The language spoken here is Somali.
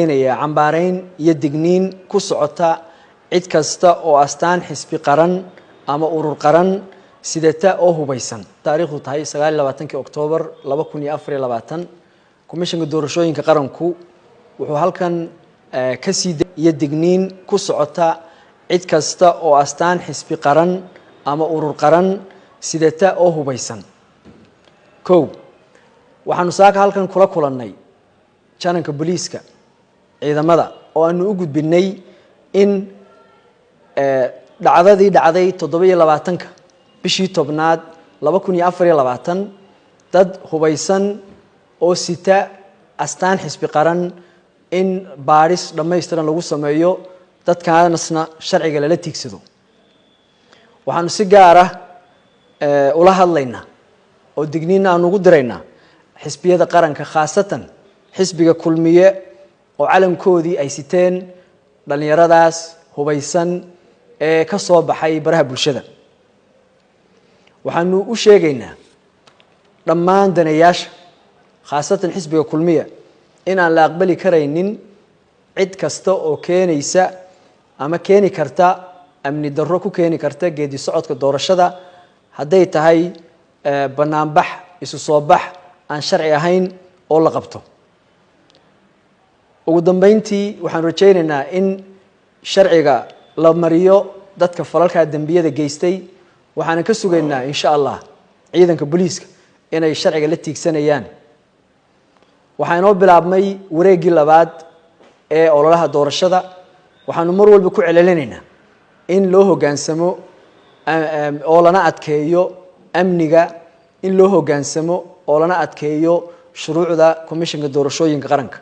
cambaarayn iyo digniin ku socota cid kasta oo astaan xisbi qaran ama urur qaran sidata oo hubeysan taariikhdu tahay 29 Oktoobar 2024 komishanka doorashooyinka qaranku wuxuu halkan ka sii iyo digniin ku socota cid kasta oo astaan xisbi qaran ama urur qaran sidata oo hubeysan waxaanu saaka halkan kula kulannay jananka booliiska ciidamada oo aanu u gudbinay in dhacdadii dhacday 27 bishii tobnaad 2024 dad hubeysan oo sita astaan xisbi qaran in baaris dhameystiran lagu sameeyo dadkaasna sharciga lala tiigsado waxaanu si gaar ah ula hadlaynaa oo digniin aan ugu diraynaa xisbiyada qaranka khaasatan xisbiga kulmiye oo calankoodii ay siteen dhalinyaradaas hubeysan ee ka soo baxay baraha bulshada waxaanu u sheegaynaa dhammaan daneeyaasha khaasatan xisbiga kulmiye in aan la aqbali karaynin cid kasta oo keenaysa ama keeni karta amni darro ku keeni karta geedi socodka doorashada hadday tahay banaanbax isu soo bax aan sharci ahayn oo la qabto ugu dambeyntii waxaan rajaynaynaa in sharciga la mariyo dadka falalka dambiyada geystay waxaan ka sugaynaa insha Allah ciidanka booliiska inay sharciga la tiigsanayaan waxaan oo bilaabmay wareegii labaad ee ololaha doorashada waxaanu mar walba ku celcelinaynaa in loo hoggaansamo oo lana adkeeyo amniga in loo hoggaansamo oo lana adkeeyo shuruucda komishanka doorashooyinka qaranka